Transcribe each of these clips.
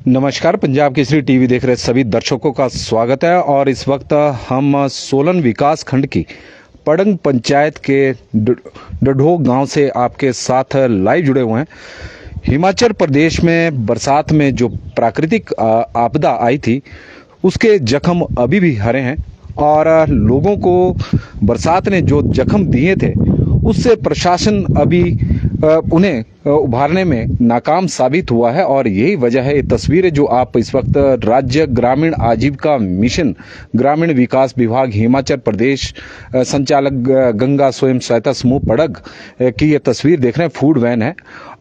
नमस्कार, पंजाब केसरी टीवी देख रहे सभी दर्शकों का स्वागत है। और इस वक्त हम सोलन विकास खंड की पड़ंग पंचायत के डढोग गांव से आपके साथ लाइव जुड़े हुए हैं। हिमाचल प्रदेश में बरसात में जो प्राकृतिक आपदा आई थी उसके जख्म अभी भी हरे हैं और लोगों को बरसात ने जो जख्म दिए थे उससे प्रशासन अभी उन्हें उभारने में नाकाम साबित हुआ है। और यही वजह है, ये तस्वीरें जो आप इस वक्त राज्य ग्रामीण आजीविका मिशन ग्रामीण विकास विभाग हिमाचल प्रदेश संचालक गंगा स्वयं सहायता समूह पड़ग की ये तस्वीर देख रहे हैं। फूड वैन है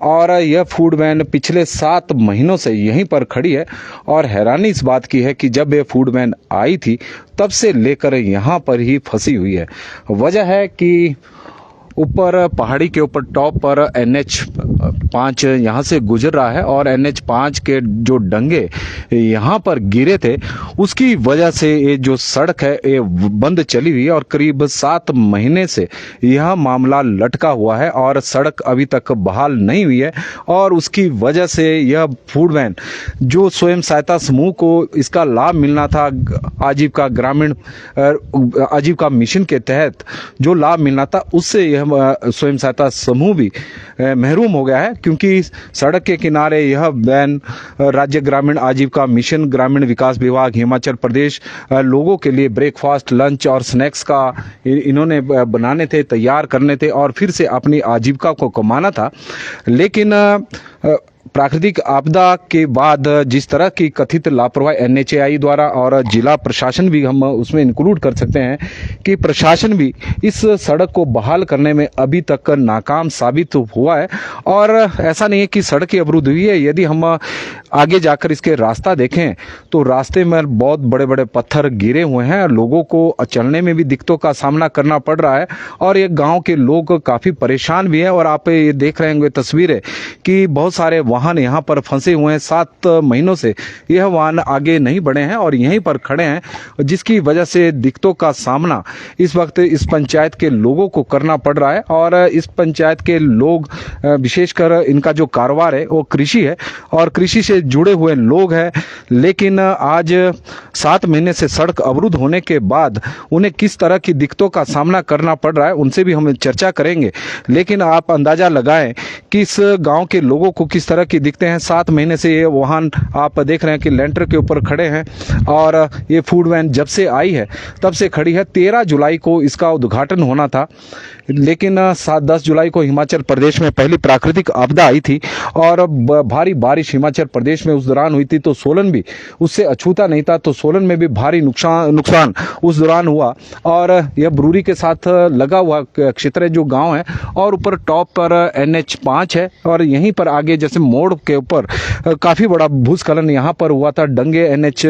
और यह फूड वैन पिछले 7 महीनों से यहीं पर खड़ी है। और हैरानी इस बात की है कि जब ये फूड वैन आई थी तब से लेकर यहाँ पर ही फंसी हुई है। वजह है कि ऊपर पहाड़ी के ऊपर टॉप पर NH5 यहाँ से गुजर रहा है और NH5 के जो डंगे यहाँ पर गिरे थे उसकी वजह से ये जो सड़क है ये बंद चली हुई है और करीब 7 महीने से यह मामला लटका हुआ है और सड़क अभी तक बहाल नहीं हुई है। और उसकी वजह से यह फूड वैन जो स्वयं सहायता समूह को इसका लाभ मिलना था, आजीविका मिशन के तहत जो लाभ मिलना था उससे यह स्वयं सहायता समूह भी महरूम हो गया है। क्योंकि सड़क के किनारे यह वैन राज्य ग्रामीण आजीविका मिशन ग्रामीण विकास विभाग हिमाचल प्रदेश लोगों के लिए ब्रेकफास्ट, लंच और स्नैक्स का इन्होंने बनाने थे, तैयार करने थे और फिर से अपनी आजीविका को कमाना था। लेकिन प्राकृतिक आपदा के बाद जिस तरह की कथित लापरवाही NHAI द्वारा और जिला प्रशासन भी हम उसमें इंक्लूड कर सकते हैं कि प्रशासन भी इस सड़क को बहाल करने में अभी तक नाकाम साबित हुआ है। और ऐसा नहीं है कि सड़क अवरुद्ध हुई है, यदि हम आगे जाकर इसके रास्ता देखें तो रास्ते में बहुत बड़े बड़े पत्थर गिरे हुए हैं, लोगों को चलने में भी दिक्कतों का सामना करना पड़ रहा है और ये गाँव के लोग काफ़ी परेशान भी हैं। और आप ये देख रहे होंगे तस्वीरें कि बहुत सारे वाहन यहाँ पर फंसे हुए हैं। 7 महीनों से यह वाहन आगे नहीं बढ़े हैं और यहीं पर खड़े हैं, जिसकी वजह से दिक्कतों का सामना इस वक्त इस पंचायत के लोगों को करना पड़ रहा है। और इस पंचायत के लोग विशेषकर इनका जो कारोबार है वो कृषि है और कृषि से जुड़े हुए लोग हैं। लेकिन आज 7 महीने से सड़क अवरुद्ध होने के बाद उन्हें किस तरह की दिक्कतों का सामना करना पड़ रहा है उनसे भी हम चर्चा करेंगे। लेकिन आप अंदाजा लगाएं कि इस गांव के लोगों को किस तरह की दिखते हैं। 7 महीने से ये वाहन आप देख रहे हैं कि लेंटर के ऊपर खड़े हैं और ये फूड वैन जब से आई है तब से खड़ी है। 13 जुलाई को इसका उद्घाटन होना था, लेकिन 10 जुलाई को हिमाचल प्रदेश में पहली प्राकृतिक आपदा आई थी और भारी बारिश हिमाचल प्रदेश में उस दौरान हुई थी, तो सोलन भी उससे अछूता नहीं था। तो सोलन में भी भारी नुकसान उस दौरान हुआ और यह ब्रूरी के साथ लगा हुआ क्षेत्र है जो गाँव है और ऊपर टॉप पर NH5 है और यहीं पर आगे जैसे मोड़ के ऊपर काफ़ी बड़ा भूस्खलन यहाँ पर हुआ था, डंगे NH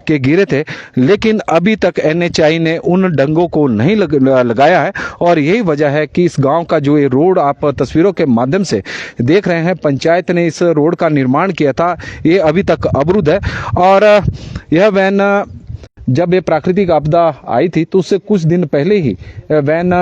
के गिरे थे। लेकिन अभी तक NHI ने उन डंगों को नहीं लगाया है और यही वजह है कि इस गांव का जो ये रोड आप तस्वीरों के माध्यम से देख रहे हैं, पंचायत ने इस रोड का निर्माण किया था, ये अभी तक अवरुद्ध है। और यह वैन जब ये प्राकृतिक आपदा आई थी तो उससे कुछ दिन पहले ही वैन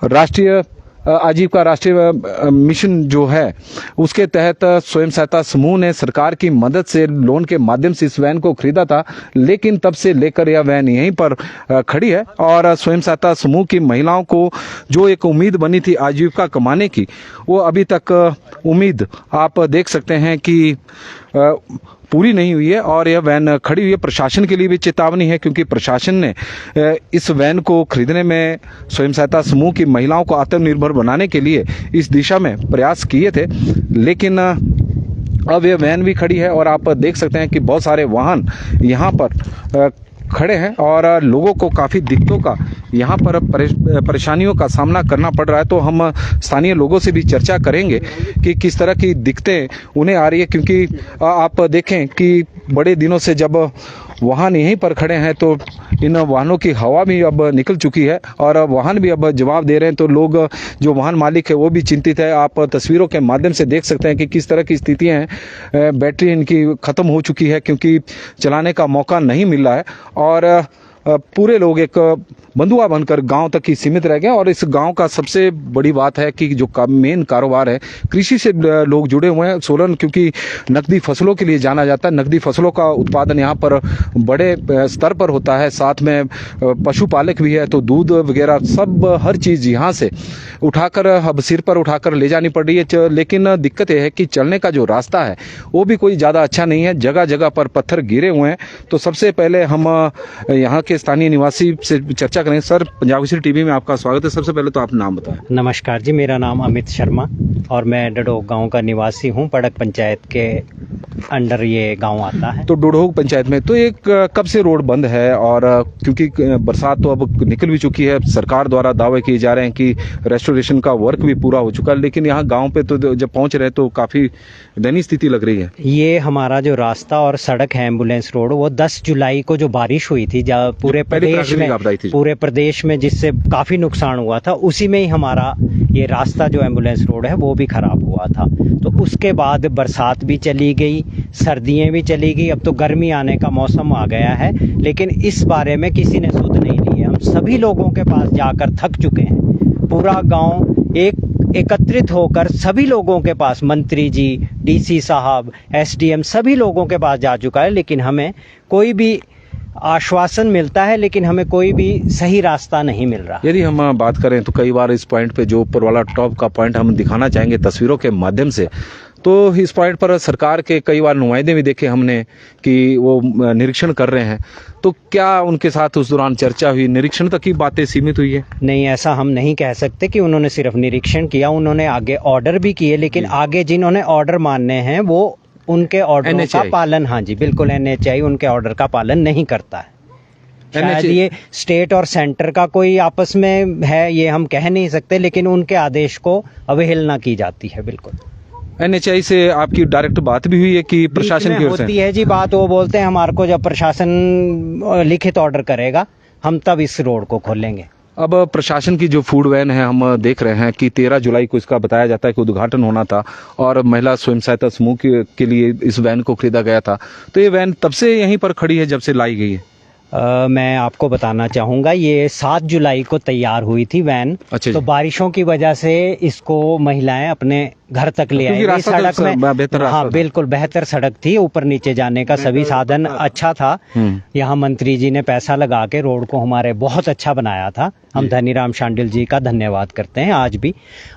राष्ट्रीय आजीविका राष्ट्रीय मिशन जो है उसके तहत स्वयं सहायता समूह ने सरकार की मदद से लोन के माध्यम से इस वैन को खरीदा था। लेकिन तब से लेकर यह वैन यहीं पर खड़ी है और स्वयं सहायता समूह की महिलाओं को जो एक उम्मीद बनी थी आजीविका कमाने की, वो अभी तक उम्मीद आप देख सकते हैं कि पूरी नहीं हुई है और यह वैन खड़ी हुई है। प्रशासन के लिए भी चेतावनी है क्योंकि प्रशासन ने इस वैन को खरीदने में स्वयं सहायता समूह की महिलाओं को आत्मनिर्भर बनाने के लिए इस दिशा में प्रयास किए थे। लेकिन अब यह वैन भी खड़ी है और आप देख सकते हैं कि बहुत सारे वाहन यहाँ पर खड़े हैं और लोगों को काफ़ी दिक्कतों का यहाँ पर परेशानियों का सामना करना पड़ रहा है। तो हम स्थानीय लोगों से भी चर्चा करेंगे कि किस तरह की दिक्कतें उन्हें आ रही है, क्योंकि आप देखें कि बड़े दिनों से जब वाहन यहीं पर खड़े हैं तो इन वाहनों की हवा भी अब निकल चुकी है और वाहन भी अब जवाब दे रहे हैं। तो लोग जो वाहन मालिक है वो भी चिंतित है। आप तस्वीरों के माध्यम से देख सकते हैं कि किस तरह की स्थितियां हैं। बैटरी इनकी ख़त्म हो चुकी है क्योंकि चलाने का मौका नहीं मिल रहा है और पूरे लोग एक बंधुआ बनकर गांव तक ही सीमित रह गए और इस गांव का सबसे बड़ी बात है कि जो मेन कारोबार है कृषि से लोग जुड़े हुए हैं। सोलन क्योंकि नकदी फसलों के लिए जाना जाता है, नकदी फसलों का उत्पादन यहाँ पर बड़े स्तर पर होता है, साथ में पशुपालक भी है, तो दूध वगैरह सब हर चीज़ यहाँ से उठाकर अब सिर पर उठाकर ले जानी पड़ रही है। लेकिन दिक्कत यह है कि चलने का जो रास्ता है वो भी कोई ज़्यादा अच्छा नहीं है, जगह जगह पर पत्थर गिरे हुए हैं। तो सबसे पहले हम यहाँ के स्थानीय निवासी से चर्चा करें। सर, पंजाब केसरी टीवी में आपका स्वागत है। सबसे पहले तो आप नाम बताएं। नमस्कार जी, मेरा नाम अमित शर्मा और मैं डडोग गांव का निवासी हूं। पड़क पंचायत के अंडर ये गांव आता है। तो डडोग पंचायत में तो एक कब से रोड बंद है? और क्योंकि बरसात तो अब निकल भी चुकी है, सरकार द्वारा दावे किए जा रहे हैं कि रेस्टोरेशन का वर्क भी पूरा हो चुका है, लेकिन यहाँ गांव पे तो जब पहुंच रहे तो काफी दयनीय स्थिति लग रही है। ये हमारा जो रास्ता और सड़क है एम्बुलेंस रोड, वो 10 जुलाई को जो बारिश हुई थी पूरे प्रदेश में जिससे काफी नुकसान हुआ था, उसी में ही हमारा ये रास्ता जो एम्बुलेंस रोड है वो भी खराब हुआ था। तो उसके बाद बरसात भी चली गई, सर्दियां भी चली गई, अब तो गर्मी आने का मौसम आ गया है, लेकिन इस बारे में किसी ने सुध नहीं ली है। हम सभी लोगों के पास जाकर थक चुके हैं। पूरा गांव एकत्रित होकर सभी लोगों के पास, मंत्री जी, डीसी साहब, एसडीएम, सभी लोगों के पास जा चुका है, लेकिन हमें कोई भी आश्वासन मिलता है, लेकिन हमें कोई भी सही रास्ता नहीं मिल रहा। यदि हम बात करें तो कई बार इस पॉइंट पे जो ऊपर वाला टॉप का पॉइंट हम दिखाना चाहेंगे तस्वीरों के माध्यम से, तो इस पॉइंट पर सरकार के कई बार नुमाइंदे भी देखे हमने कि वो निरीक्षण कर रहे हैं। तो क्या उनके साथ उस दौरान चर्चा हुई? निरीक्षण तक की बातें सीमित हुई है? नहीं, ऐसा हम नहीं कह सकते कि उन्होंने सिर्फ निरीक्षण किया, उन्होंने आगे ऑर्डर भी किए, लेकिन आगे जिन्होंने ऑर्डर मानने हैं वो उनके ऑर्डर का पालन, हाँ जी बिल्कुल, NHI उनके ऑर्डर का पालन नहीं करता है। शायद ये स्टेट और सेंटर का कोई आपस में है, ये हम कह नहीं सकते, लेकिन उनके आदेश को अवहेलना की जाती है। बिल्कुल। NHI से आपकी डायरेक्ट बात भी हुई है कि प्रशासन की ओर से? होती है जी बात, वो बोलते हैं हमारे को जब प्रशासन लिखित ऑर्डर करेगा हम तब इस रोड को खोलेंगे। अब प्रशासन की जो फूड वैन है, हम देख रहे हैं कि 13 जुलाई को इसका बताया जाता है कि उद्घाटन होना था और महिला स्वयं सहायता समूह के लिए इस वैन को खरीदा गया था। तो ये वैन तब से यहीं पर खड़ी है जब से लाई गई है? मैं आपको बताना चाहूँगा, ये 7 जुलाई को तैयार हुई थी वैन। अच्छा। तो बारिशों की वजह से इसको महिलाएं अपने घर तक ले आई। सड़क में बेहतर, हाँ बिल्कुल बेहतर सड़क थी, ऊपर नीचे जाने का सभी साधन अच्छा था। यहाँ मंत्री जी ने पैसा लगा के रोड को हमारे बहुत अच्छा बनाया था। हम धनीराम शांडिल जी का धन्यवाद करते हैं आज भी।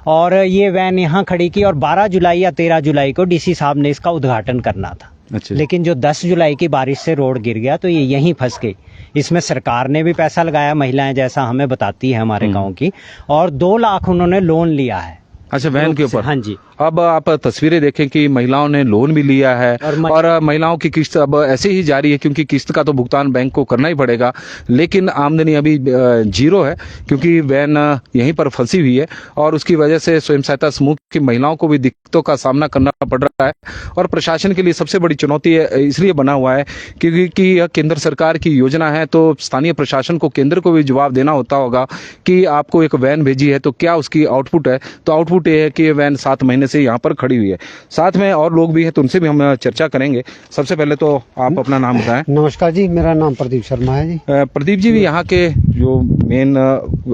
और ये वैन यहाँ खड़ी की और 12 जुलाई या 13 जुलाई को डीसी साहब ने इसका उद्घाटन करना था। अच्छा। लेकिन जो 10 जुलाई की बारिश से रोड गिर गया तो ये यहीं फंस गई। इसमें सरकार ने भी पैसा लगाया, महिलाएं जैसा हमें बताती है हमारे गांव की, और 2 लाख उन्होंने लोन लिया है। अच्छा, वैन के ऊपर? हाँ जी। अब आप तस्वीरें देखें कि महिलाओं ने लोन भी लिया है और महिलाओं की किस्त अब ऐसे ही जारी है, क्योंकि किस्त का तो भुगतान बैंक को करना ही पड़ेगा, लेकिन आमदनी अभी जीरो है क्योंकि वैन यहीं पर फंसी हुई है और उसकी वजह से स्वयं सहायता समूह की महिलाओं को भी दिक्कतों का सामना करना पड़ रहा है। और प्रशासन के लिए सबसे बड़ी चुनौती इसलिए बना हुआ है क्योंकि यह केंद्र सरकार की योजना है, तो स्थानीय प्रशासन को केंद्र को भी जवाब देना होता होगा कि आपको एक वैन भेजी है तो क्या उसकी आउटपुट है। तो आउटपुट ये है कि ये वैन 7 महीने से यहाँ पर खड़ी हुई है। साथ में और लोग भी हैं तो उनसे भी हम चर्चा करेंगे। सबसे पहले तो आप अपना नाम बताएं। नमस्कार जी, मेरा नाम प्रदीप शर्मा है जी। प्रदीप जी, भी यहाँ के जो मेन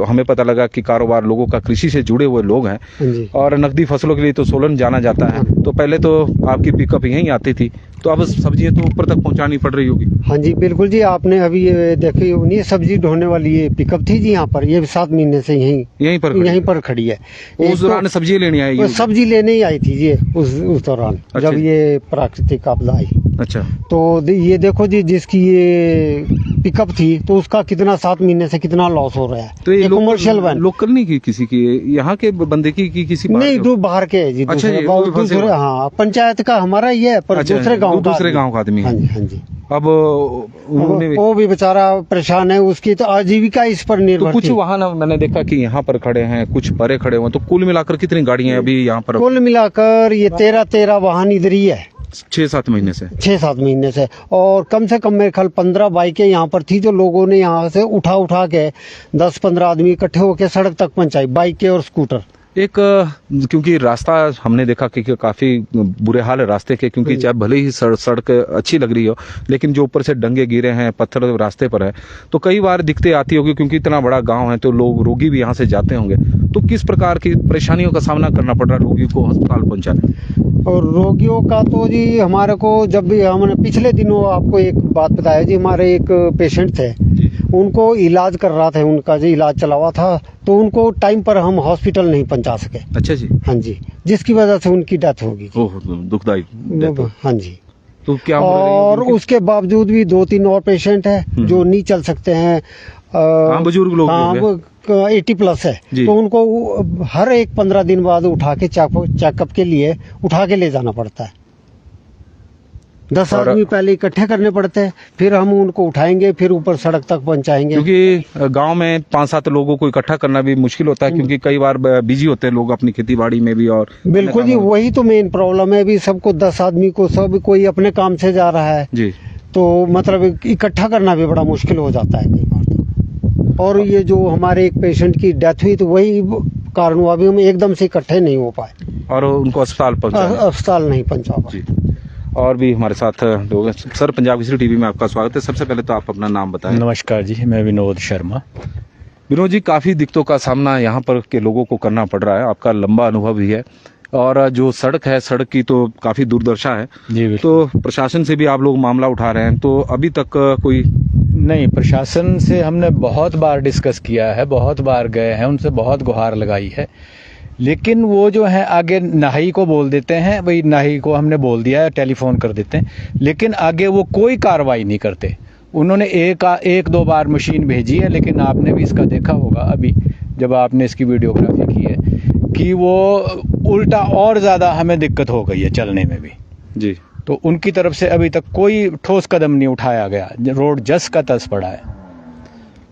हमें पता लगा कि कारोबार लोगों का कृषि से जुड़े हुए लोग हैं और नकदी फसलों के लिए तो सोलन जाना जाता है। तो पहले तो आपकी पिकअप यहीं आती थी, तो अब सब्जियां तो ऊपर तक पहुंचानी पड़ रही होगी? हाँ जी बिल्कुल जी, आपने अभी ये देखी होगी सब्जी ढोने वाली ये पिकअप थी जी यहाँ पर, ये 7 महीने से यहीं पर खड़ी है। उस दौरान सब्जी लेनी आई? सब्जी लेने ही आई थी जी उस दौरान। अच्छा। जब ये प्राकृतिक आपदा आई। अच्छा। तो ये देखो जी, जिसकी ये पिकअप थी तो उसका कितना 7 महीने से कितना लॉस हो रहा है। तो ये कमर्शियल वैन लोकल नहीं की किसी की, यहाँ के बंदे की किसी नहीं, बाहर के जी। अच्छा, दूसरे, हाँ पंचायत का हमारा ही है, पर दूसरे गाँव का आदमी। हाँ जी, हाँ जी। अब वो भी बेचारा परेशान है, उसकी तो आजीविका इस पर निर्भर। तो कुछ वाहन मैंने देखा कि यहाँ पर खड़े हैं, कुछ परे खड़े हुए, तो कुल मिलाकर कितनी गाड़ियां अभी यहाँ पर? कुल मिलाकर ये 13 वाहन इधर ही है 6-7 महीने से। 6-7 महीने से। और कम से कम मेरे ख्याल 15 बाइकें यहाँ पर थी, जो लोगों ने यहाँ से उठा के 10-15 आदमी इकट्ठे होकर सड़क तक पहुंचाई, बाइकें और स्कूटर। एक क्योंकि रास्ता हमने देखा कि काफी बुरे हाल है रास्ते के, क्योंकि चाहे भले ही सड़क अच्छी लग रही हो, लेकिन जो ऊपर से डंगे गिरे हैं, पत्थर रास्ते पर है, तो कई बार दिक्कतें आती होगी, क्योंकि इतना बड़ा गांव है तो लोग रोगी भी यहाँ से जाते होंगे। तो किस प्रकार की परेशानियों का सामना करना पड़ रहा है रोगी को अस्पताल पहुंचाने? और रोगियों का तो जी हमारे को जब भी हमने पिछले दिनों आपको एक बात बताया जी, हमारे एक पेशेंट थे, उनको इलाज कर रहा था, उनका जी इलाज चला हुआ था, तो उनको टाइम पर हम हॉस्पिटल नहीं पहुंचा सके। अच्छा जी। हाँ जी, जिसकी वजह से उनकी डेथ होगी। ओह, दुखदाई डेथ। हाँ जी। तो क्या और उसके बावजूद भी 2-3 और पेशेंट है जो नहीं चल सकते हैं, बुजुर्ग लोग, हाँ 80+ है, तो उनको हर एक 15 दिन बाद उठा के चेकअप के लिए उठा के ले जाना पड़ता है। 10 आदमी पहले इकट्ठे करने पड़ते हैं, फिर हम उनको उठाएंगे, फिर ऊपर सड़क तक पहुंचाएंगे। क्योंकि गांव में 5-7 लोगों को इकट्ठा करना भी मुश्किल होता है, क्योंकि कई बार बिजी होते हैं लोग अपनी खेती बाड़ी में भी। और बिल्कुल जी, वही तो मेन प्रॉब्लम है। अभी सबको 10 आदमी को सब कोई अपने काम से जा रहा है जी, तो मतलब इकट्ठा करना भी बड़ा मुश्किल हो जाता है कई बार तो। और ये जो हमारे एक पेशेंट की डेथ हुई, तो वही कारण हुआ, भी हम एकदम से इकट्ठे नहीं हो पाए और उनको अस्पताल नहीं पहुंचा पाए। और भी हमारे साथ लोग हैं। सर, पंजाब केसरी टीवी में आपका स्वागत है। सबसे पहले तो आप अपना नाम बताएं। नमस्कार जी, मैं विनोद शर्मा। विनोद जी, काफी दिक्कतों का सामना यहाँ पर के लोगों को करना पड़ रहा है, आपका लंबा अनुभव भी है, और जो सड़क है, सड़क की तो काफी दुर्दशा है जी। तो प्रशासन से भी आप लोग मामला उठा रहे हैं, तो अभी तक कोई नहीं, प्रशासन से हमने बहुत बार डिस्कस किया है, बहुत बार गए हैं, उनसे बहुत गुहार लगाई है, लेकिन वो जो है आगे नाही को बोल देते हैं, भाई नाही को हमने बोल दिया है, टेलीफोन कर देते हैं, लेकिन आगे वो कोई कार्रवाई नहीं करते। उन्होंने एक दो बार मशीन भेजी है, लेकिन आपने भी इसका देखा होगा अभी जब आपने इसकी वीडियोग्राफी की है कि वो उल्टा और ज़्यादा हमें दिक्कत हो गई है चलने में भी जी। तो उनकी तरफ से अभी तक कोई ठोस कदम नहीं उठाया गया, रोड जस का तस पड़ा है।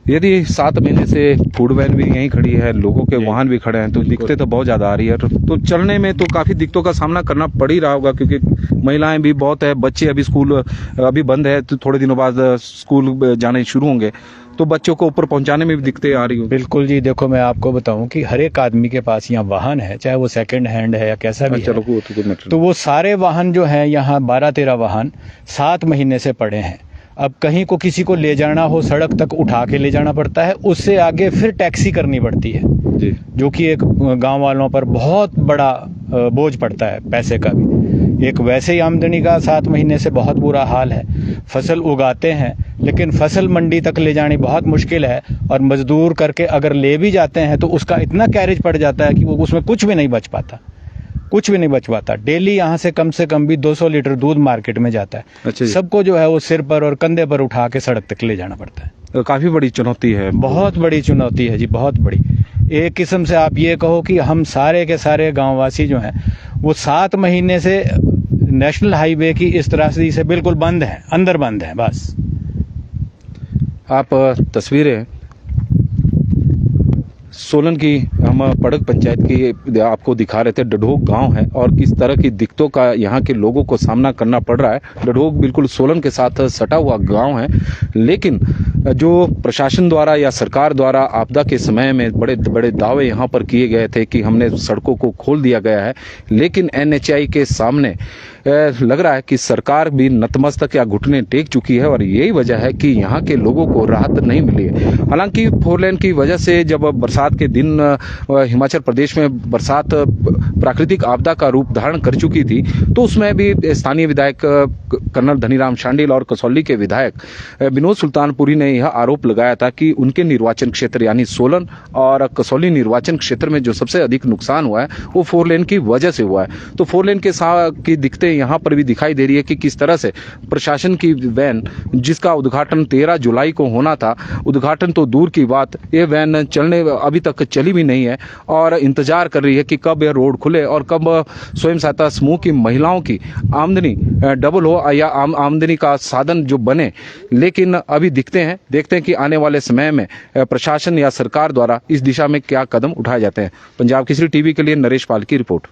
यदि 7 महीने से फूड वैन भी यहीं खड़ी है, लोगों के वाहन भी खड़े हैं, तो दिक्कतें तो बहुत ज़्यादा आ रही है, तो चलने में तो काफ़ी दिक्कतों का सामना करना पड़ ही रहा होगा, क्योंकि महिलाएं भी बहुत है, बच्चे अभी स्कूल अभी बंद है, तो थोड़े दिनों बाद स्कूल जाने शुरू होंगे, तो बच्चों को ऊपर पहुंचाने में भी दिक्कतें आ रही हो। बिल्कुल जी, देखो मैं आपको बताऊं कि हर एक आदमी के पास यहाँ वाहन है, चाहे वो सेकंड हैंड है या कैसा भी है, तो वो सारे वाहन जो हैं यहाँ 12-13 वाहन 7 महीने से पड़े हैं। अब कहीं को किसी को ले जाना हो, सड़क तक उठा के ले जाना पड़ता है, उससे आगे फिर टैक्सी करनी पड़ती है जी, जो कि एक गांव वालों पर बहुत बड़ा बोझ पड़ता है, पैसे का भी। एक वैसे ही आमदनी का 7 महीने से बहुत बुरा हाल है, फसल उगाते हैं लेकिन फसल मंडी तक ले जानी बहुत मुश्किल है, और मजदूर करके अगर ले भी जाते हैं तो उसका इतना कैरेज पड़ जाता है कि वो उसमें कुछ भी नहीं बच पाता, कुछ भी नहीं बच पाता। डेली यहाँ से कम भी 200 लीटर दूध मार्केट में जाता है। अच्छा, सबको जो है वो सिर पर और कंधे पर उठा के सड़क तक ले जाना पड़ता है। तो काफी बड़ी चुनौती है, बहुत बड़ी चुनौती है जी, बहुत बड़ी। एक किस्म से आप ये कहो कि हम सारे के सारे गांववासी जो हैं वो 7 महीने से नेशनल हाईवे की इस तरह से बिल्कुल बंद है, अंदर बंद है बस। आप तस्वीरें सोलन की हम पड़क पंचायत की आपको दिखा रहे थे। डढोग गांव है और किस तरह की दिक्कतों का यहाँ के लोगों को सामना करना पड़ रहा है। डढोग बिल्कुल सोलन के साथ सटा हुआ गांव है, लेकिन जो प्रशासन द्वारा या सरकार द्वारा आपदा के समय में बड़े बड़े दावे यहाँ पर किए गए थे कि हमने सड़कों को खोल दिया गया है, लेकिन NHAI के सामने लग रहा है कि सरकार भी नतमस्तक या घुटने टेक चुकी है, और यही वजह है कि यहाँ के लोगों को राहत नहीं मिली है। हालांकि 4 लेन की वजह से जब बरसात के दिन हिमाचल प्रदेश में बरसात प्राकृतिक आपदा का रूप धारण कर चुकी थी, तो उसमें भी स्थानीय विधायक कर्नल धनीराम शांडिल और कसौली के विधायक विनोद सुल्तानपुरी ने यह आरोप लगाया था कि उनके निर्वाचन क्षेत्र यानी सोलन और कसौली निर्वाचन क्षेत्र में जो सबसे अधिक नुकसान हुआ है वो 4 लेन की वजह से हुआ है। तो 4 लेन की दिक्कतें यहाँ पर भी दिखाई दे रही है कि किस तरह से प्रशासन की वैन, जिसका उद्घाटन 13 जुलाई को होना था, उद्घाटन तो दूर की बात, ये वैन चलने अभी तक चली भी नहीं है और इंतजार कर रही है कि कब यह रोड खुले और कब स्वयं सहायता समूह की महिलाओं की आमदनी डबल हो या आमदनी का साधन जो बने। लेकिन अभी देखते हैं कि आने वाले समय में प्रशासन या सरकार द्वारा इस दिशा में क्या कदम उठाए जाते हैं। पंजाब केसरी टीवी के लिए नरेश पाल की रिपोर्ट।